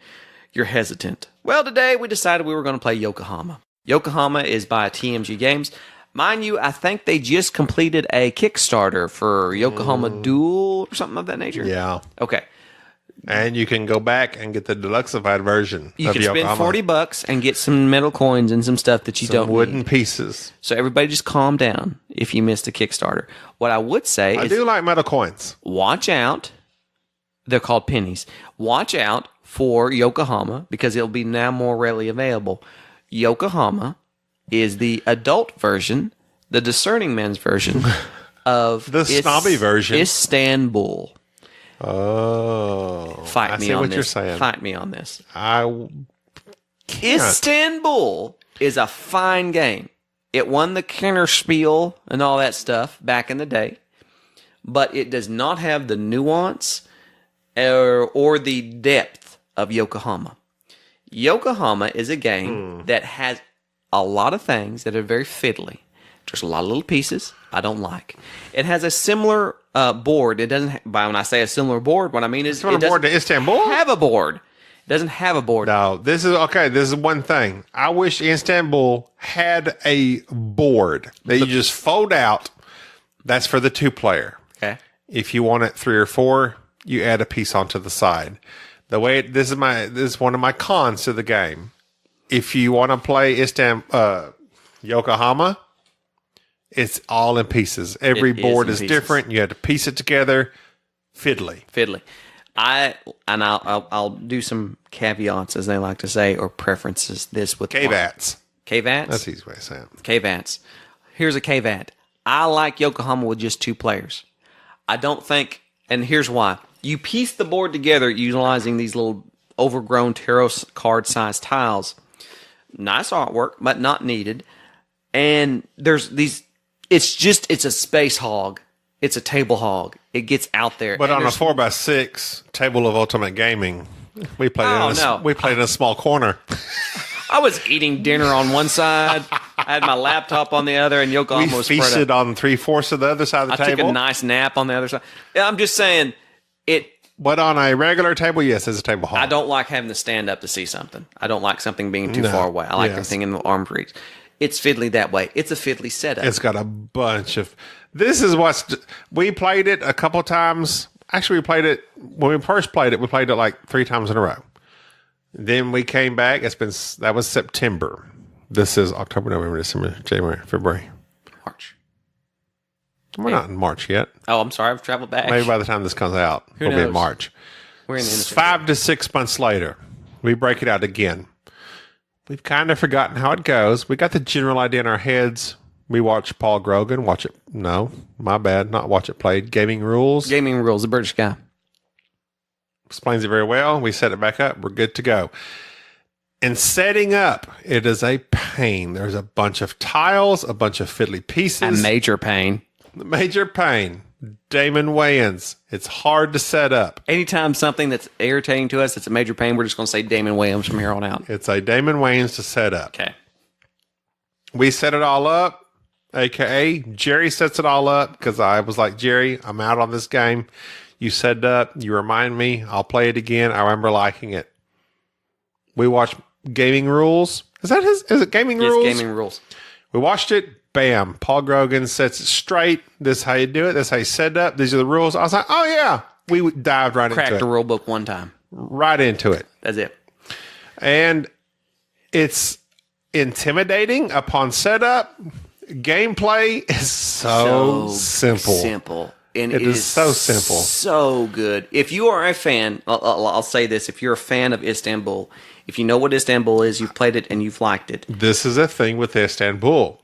You're hesitant. Well, today we decided we were going to play Yokohama. Yokohama is by TMG Games. Mind you, I think they just completed a Kickstarter for Yokohama Duel or something of that nature. Yeah. Okay. And you can go back and get the deluxeified version You of can Yokohama. spend $40 and get some metal coins and some stuff that you don't wooden need. pieces. So everybody just calm down if you missed a Kickstarter. What I would say I is do like metal coins. watch out. They're called pennies. Watch out for Yokohama because it'll be now more readily available. Yokohama is the adult version, the discerning man's version of The snobby version. Istanbul. Oh. Fight me see on what this. you're saying. Fight me on this. I can't. Istanbul is a fine game. It won the Kennerspiel and all that stuff back in the day, but it does not have the nuance or the depth of Yokohama. Yokohama is a game that has a lot of things that are very fiddly. There's a lot of little pieces I don't like. It has a similar board. It doesn't. When I say a similar board, what I mean is Similar it doesn't board to Istanbul? have a board. It doesn't have a board. No, this is okay. This is one thing. I wish Istanbul had a board that you just fold out. That's for the 2-player. Okay. If you want it 3 or 4, you add a piece onto the side. The way this is one of my cons to the game. If you want to play Yokohama, it's all in pieces. Every board is different. You have to piece it together. Fiddly. I'll do some caveats, as they like to say, or preferences. This with K-Vats. K-Vats? That's the easy way to say it. K-Vats. Here's a K-Vat. I like Yokohama with just 2 players. I don't think, and here's why. You piece the board together utilizing these little overgrown tarot card-sized tiles. Nice artwork, but not needed. And there's these, it's a space hog. It's a table hog. It gets out there. But on a 4x6 table of Ultimate Gaming, we played in a small corner. I was eating dinner on one side. I had my laptop on the other, and Yokohama was spread feasted out. on 3/4 of the other side of the I table. took a nice nap on the other side. Yeah, I'm just saying it. But on a regular table, yes, it's a table hog. I don't like having to stand up to see something. I don't like something being too far away. I like everything in the arm's reach. It's fiddly that way. It's a fiddly setup. It's got a bunch of. This is we played it a couple times. Actually, we played it when we first played it. We played it like 3 times in a row. Then we came back. That was September. This is October, November, December, January, February, March. We're not in March yet. Oh, I'm sorry. I've traveled back. Maybe by the time this comes out, we'll be in knows? March. We're in the industry. 5 to 6 months later, we break it out again. We've kind of forgotten how it goes. We got the general idea in our heads. We watch Paul Grogan. Watch it. No, my bad. Not watch it played. Gaming Rules. Gaming Rules, the British guy. Explains it very well. We set it back up. We're good to go. And setting up, it is a pain. There's a bunch of tiles, a bunch of fiddly pieces. A major pain. Major pain. Damon Wayans. It's hard to set up. Anytime something that's irritating to us, it's a major pain, we're just going to say Damon Williams from here on out. It's a Damon Wayans to set up. Okay. We set it all up, a.k.a. Jerry sets it all up because I was like, Jerry, I'm out on this game. You set it up. You remind me. I'll play it again. I remember liking it. We watched Gaming Rules. Is it Gaming Rules? Yes, Gaming Rules. We watched it. Bam. Paul Grogan sets it straight. This is how you do it. This is how you set it up. These are the rules. I was like, oh, yeah. We dived right into it. Cracked the rule book one time. Right into it. That's it. And it's intimidating upon setup. Gameplay is so simple. Simple. And it is so simple. So good. If you are a fan, I'll say this. If you're a fan of Istanbul, if you know what Istanbul is, you've played it and you've liked it. This is a thing with Istanbul.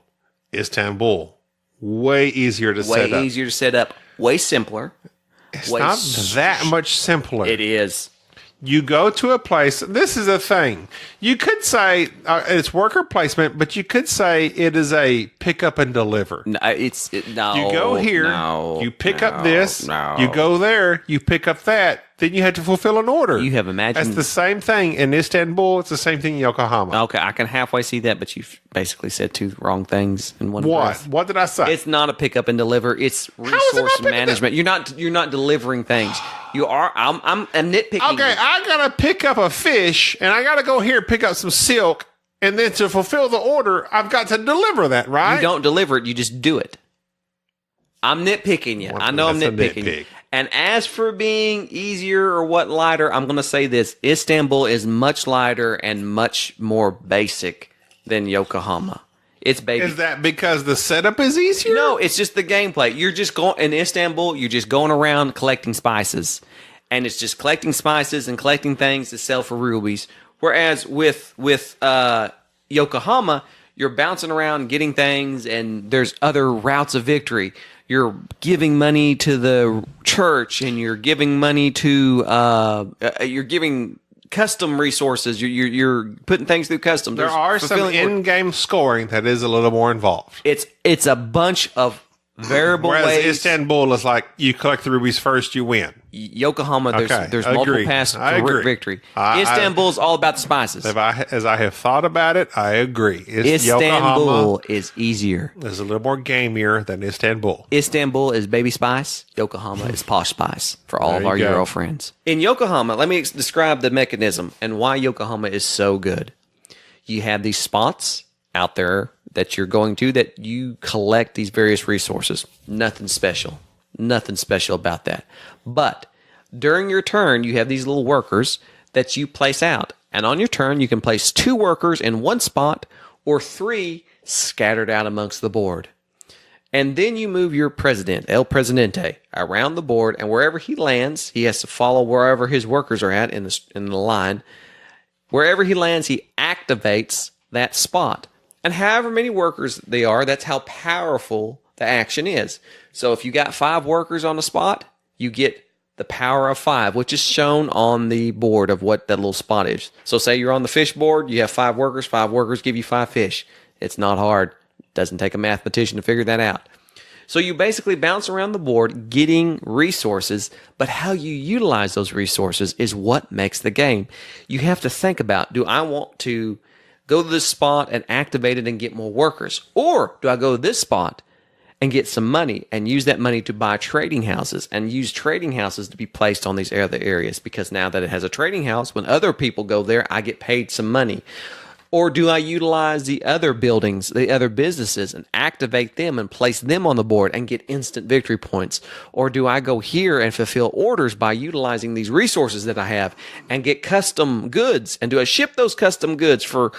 Way easier to set up. Way easier to set up. Way simpler. It's not that much simpler. It is. You go to a place. This is a thing. You could say it's worker placement, but you could say it is a pick up and deliver. No, no. You go here, you pick up this, you go there, you pick up that, then you have to fulfill an order. You have imagined. That's the same thing in Istanbul. It's the same thing in Yokohama. Okay, I can halfway see that, but you've basically said two wrong things in one What? breath. What did I say? It's not a pick up and deliver. It's resource management. You're not delivering things. You are. I'm nitpicking. Okay, I gotta pick up a fish, and I gotta go here and pick up some silk, and then to fulfill the order, I've got to deliver that, right? You don't deliver it. You just do it. I'm nitpicking you. I know I'm nitpicking you. And as for being easier or what lighter, I'm going to say this. Istanbul is much lighter and much more basic than Yokohama. It's baby. Is that because the setup is easier? No, it's just the gameplay. You're just going in Istanbul. You're just going around collecting spices, and it's just collecting spices and collecting things to sell for rubies. Whereas with Yokohama, you're bouncing around getting things, and there's other routes of victory. You're giving money to the church, and you're giving money to you're giving custom resources. You're putting things through customs. There are some in-game scoring that is a little more involved. It's a bunch of variable Whereas ways. Istanbul is like you collect the rubies first, you win. Yokohama, there's multiple paths to victory. Istanbul is all about the spices. As I have thought about it, I agree. Istanbul is easier. It's a little more gamier than Istanbul. Istanbul is baby spice. Yokohama is posh spice for all of our Euro friends. In Yokohama, let me describe the mechanism and why Yokohama is so good. You have these spots out there that you're going to that you collect these various resources. Nothing special. Nothing special about that. But during your turn, you have these little workers that you place out. And on your turn, you can place 2 workers in one spot or 3 scattered out amongst the board. And then you move your president, El Presidente, around the board. And wherever he lands, he has to follow wherever his workers are at in the line. Wherever he lands, he activates that spot. And however many workers they are, that's how powerful the action is. So if you got 5 workers on the spot, you get the power of 5, which is shown on the board of what that little spot is. So say you're on the fish board, you have 5 workers give you 5 fish. It's not hard. It doesn't take a mathematician to figure that out. So you basically bounce around the board getting resources, but how you utilize those resources is what makes the game. You have to think about, do I want to go to this spot and activate it and get more workers? Or do I go to this spot and get some money and use that money to buy trading houses and use trading houses to be placed on these other areas? Because now that it has a trading house, when other people go there, I get paid some money. Or do I utilize the other buildings, the other businesses, and activate them and place them on the board and get instant victory points? Or do I go here and fulfill orders by utilizing these resources that I have and get custom goods? And do I ship those custom goods for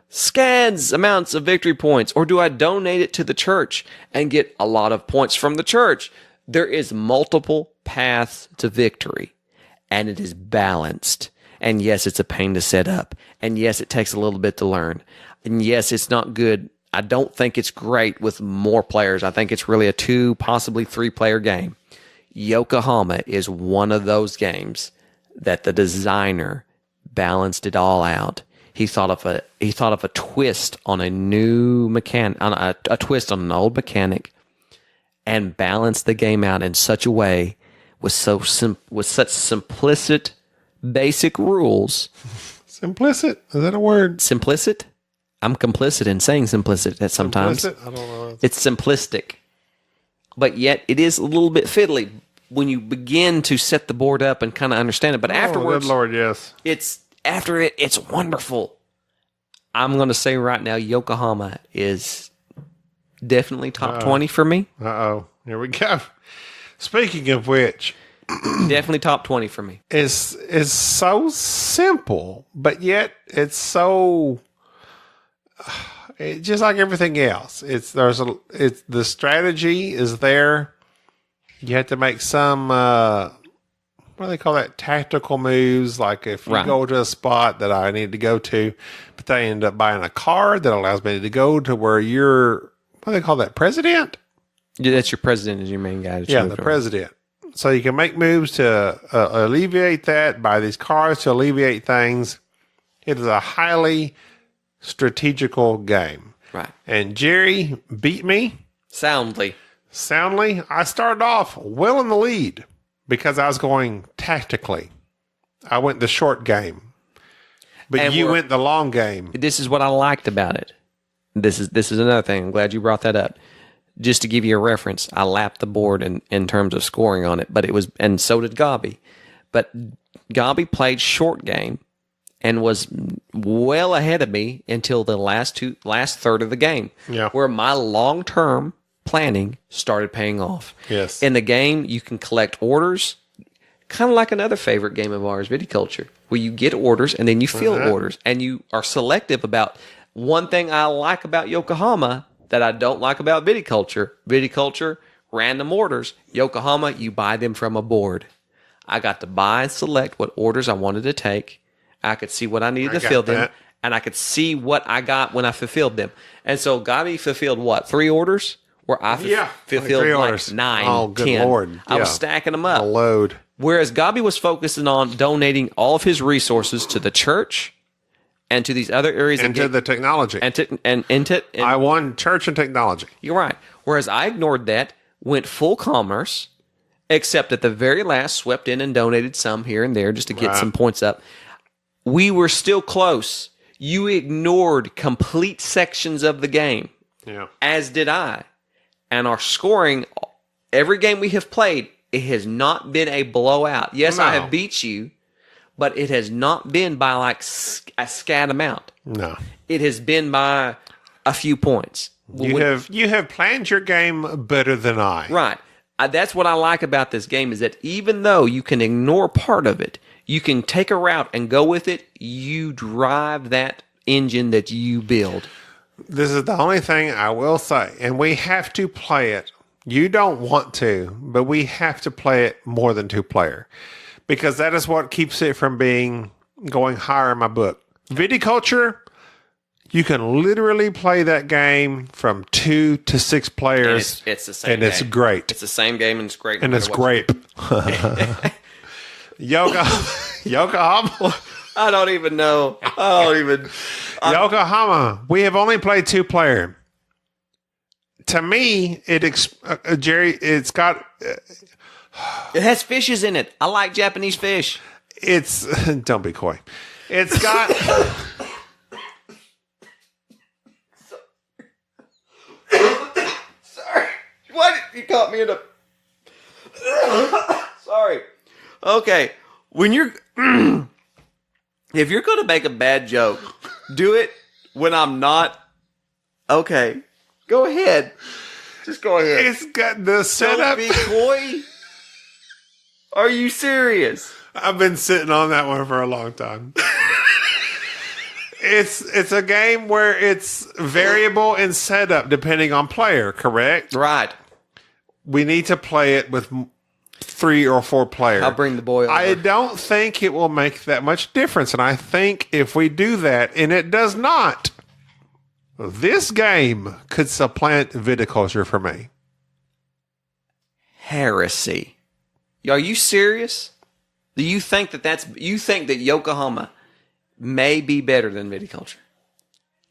scads amounts of victory points? Or do I donate it to the church and get a lot of points from the church? There is multiple paths to victory, and it is balanced. And yes, it's a pain to set up. And yes, it takes a little bit to learn. And yes, it's not good. I don't think it's great with more players. I think it's really a 2, possibly 3-player game. Yokohama is one of those games that the designer balanced it all out. He thought of a twist on a new mechanic, on a twist on an old mechanic, and balanced the game out in such a way with such simplistic, basic rules. Simplicit? Is that a word? Simplicit? I'm complicit in saying simplicit at sometimes. Simplicit? I don't know. It's simplistic, but yet it is a little bit fiddly when you begin to set the board up and kind of understand it. But afterwards, good Lord, yes, it's wonderful. I'm going to say right now, Yokohama is definitely top 20 for me. Here we go. Speaking of which, definitely top 20 for me. It's so simple, but yet it's so just like everything else. The strategy is there. You have to make some what do they call that? Tactical moves. Like if you go to a spot that I need to go to, but they end up buying a card that allows me to go to where you're, what do they call that? President? Yeah, that's your president is your main guy. that you Yeah, moved the around. president. So you can make moves to alleviate that, buy these cars to alleviate things. It is a highly strategical game. Right. And Jerry beat me Soundly. soundly. I started off well in the lead because I was going tactically. I went the short game. But And you we're- went the long game. This is what I liked about it. This is another thing. I'm glad you brought that up. Just to give you a reference, I lapped the board in terms of scoring on it, but it was, and so did Gobby. But Gobby played short game and was well ahead of me until the last third of the game. Yeah. Where my long-term planning started paying off. Yes. In the game, you can collect orders, kind of like another favorite game of ours, Viticulture, where you get orders and then you fill orders, and you are selective about one thing I like about Yokohama that I don't like about Viticulture. Viticulture, random orders. Yokohama, you buy them from a board. I got to buy and select what orders I wanted to take. I could see what I needed to got fill them, that. and I could see what I got when I fulfilled them. And so Gabi fulfilled what? 3 orders? Where I fulfilled three like orders. 9, Oh, good 10. Lord. I was Yeah. stacking them A up. load. Whereas Gabi was focusing on donating all of his resources to the church and to these other areas Into the technology. and I won church and technology. you're right. Whereas I ignored that, went full commerce, except at the very last swept in and donated some here and there just to get some points up. We were still close. You ignored complete sections of the game, Yeah. as did I. And our scoring, every game we have played, it has not been a blowout. Yes, I No. have beat you, but it has not been by like a scat amount. No. It has been by a few points. You have planned your game better than I. Right. That's what I like about this game is that even though you can ignore part of it, you can take a route and go with it. You drive that engine that you build. This is the only thing I will say, and we have to play it. You don't want to, but we have to play it more than 2-player because that is what keeps it from going higher in my book. Viticulture, you can literally play that game from 2 to 6 players. And it's the same and it's game. great. It's the same game and it's great. And no it's matter what grape. Yokohama. I don't even know. Yokohama. We have only played 2-player. To me, Jerry, it's got. It has fishes in it. I like Japanese fish. It's don't be coy. It's got. Sorry. What? You caught me in a. Sorry. Okay. When you're. If you're going to make a bad joke, do it when I'm not. Okay. Go ahead. Just go ahead. It's got the Don't setup. be coy. Are you serious? I've been sitting on that one for a long time. It's a game where it's variable in setup depending on player, correct? Right. We need to play it with 3 or 4 players. I'll bring the boy over. I don't think it will make that much difference. And I think if we do that, and it does not, this game could supplant viticulture for me. Heresy. Are you serious? Do you think you think that Yokohama may be better than viticulture?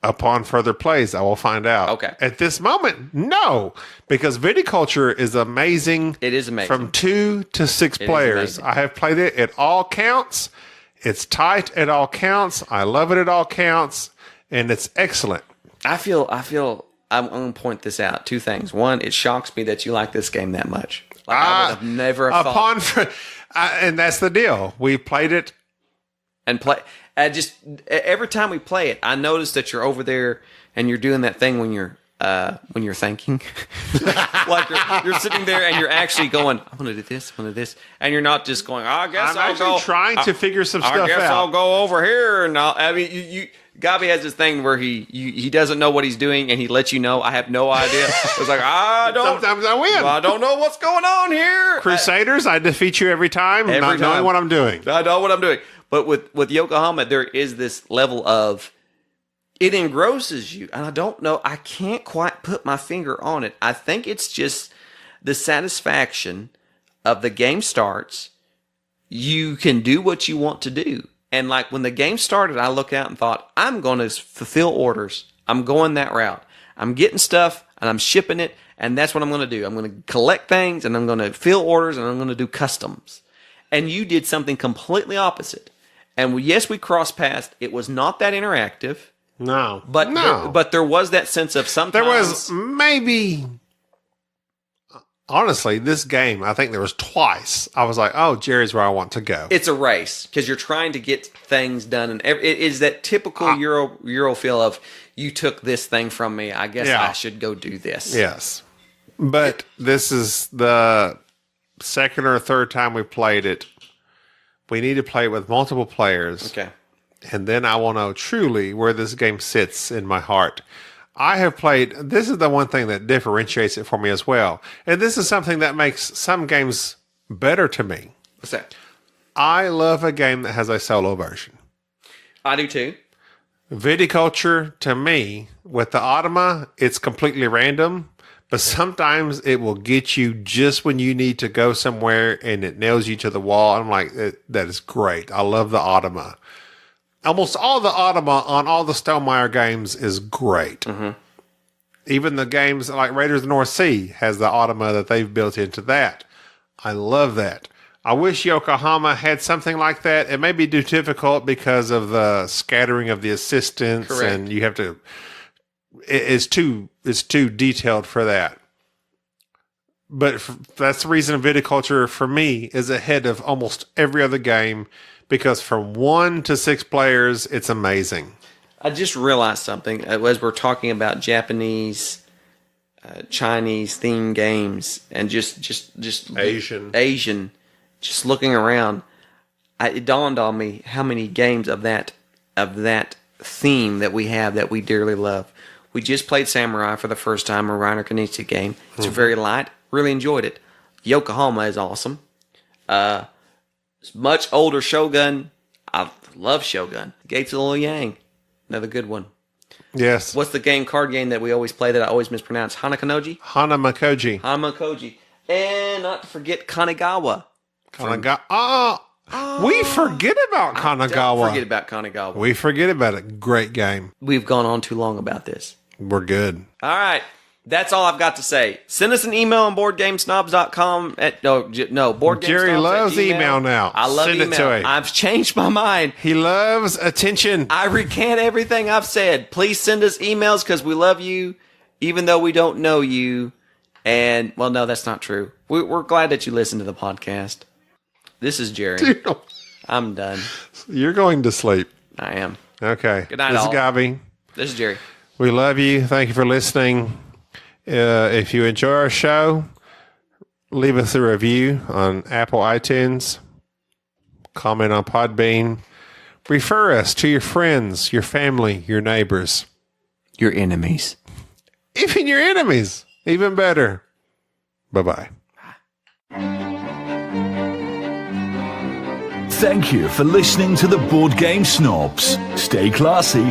Upon further plays, I will find out. Okay. At this moment, no, because viticulture is amazing. It is amazing. From 2 to 6 players. amazing. I have played it. It all counts. It's tight. It all counts. I love it. It all counts, and it's excellent. I feel I'm going to point this out. 2 things. One, it shocks me that you like this game that much. Like I would have never thought. And that's the deal. We played it. And play. I just every time we play it, I notice that you're over there and you're doing that thing when you're thinking, like you're sitting there and you're actually going, I'm gonna do this, I'm gonna do this, and you're not just going. I guess I'm I'll actually go. trying to figure some stuff I guess out. I'll go over here and I mean, you. Gabi has this thing where he doesn't know what he's doing and he lets you know. I have no idea. It's like Sometimes I win. I don't know what's going on here. Crusaders, I defeat you every time, not knowing time. what I'm doing. I know what I'm doing. But with Yokohama, there is this level of it engrosses you, and I don't know. I can't quite put my finger on it. I think it's just the satisfaction of the game starts. You can do what you want to do. And like when the game started, I looked out and thought, I'm going to fulfill orders. I'm going that route. I'm getting stuff and I'm shipping it. And that's what I'm going to do. I'm going to collect things and I'm going to fill orders and I'm going to do customs. And you did something completely opposite. And yes, we crossed paths. It was not that interactive. No. But there was that sense of sometimes. There was maybe, honestly, this game, I think there was twice. I was like, oh, Jerry's where I want to go. It's a race because you're trying to get things done. And it is that typical Euro feel of, you took this thing from me. I guess I should go do this. Yes. But this is the second or third time we played it. We need to play it with multiple players. Okay. And then I will know truly where this game sits in my heart. I have played, this is the one thing that differentiates it for me as well. And this is something that makes some games better to me. What's that? I love a game that has a solo version. I do too. Viticulture, to me, with the Automa, it's completely random. But sometimes it will get you just when you need to go somewhere and it nails you to the wall. I'm like, that is great. I love the Automa. Almost all the Automa on all the Stonemaier games is great. Mm-hmm. Even the games like Raiders of the North Sea has the Automa that they've built into that. I love that. I wish Yokohama had something like that. It may be too difficult because of the scattering of the assistants. Correct. And you have to... It's too detailed for that. But that's the reason Viticulture, for me, is ahead of almost every other game, because from 1 to 6 players, it's amazing. I just realized something as we're talking about Japanese, Chinese themed games, and just Asian. Just looking around, it dawned on me how many games of that theme that we have that we dearly love. We just played Samurai for the first time, a Reiner Knizia game. It's very light. Really enjoyed it. Yokohama is awesome. Much older Shogun. I love Shogun. Gates of Liu Yang. Another good one. Yes. What's the card game that we always play that I always mispronounce? Hanamakoji? Hanamakoji. And not to forget Kanigawa. We forget about Kanagawa. Forget about Kanagawa. We forget about it. Great game. We've gone on too long about this. We're good. All right. That's all I've got to say. Send us an email on boardgamesnobs.com. Boardgamesnobs. Jerry loves email now. I love email. Send it to him. I've changed my mind. He loves attention. I recant everything I've said. Please send us emails because we love you, even though we don't know you. And, well, no, that's not true. We're glad that you listen to the podcast. This is Jerry. Dude, I'm done. You're going to sleep. I am. Okay. Good night, This all. is Gabi. This is Jerry. We love you. Thank you for listening. If you enjoy our show, leave us a review on Apple iTunes. Comment on Podbean. Refer us to your friends, your family, your neighbors. Your enemies. Even your enemies. Even better. Bye-bye. Thank you for listening to the Board Game Snobs. Stay classy.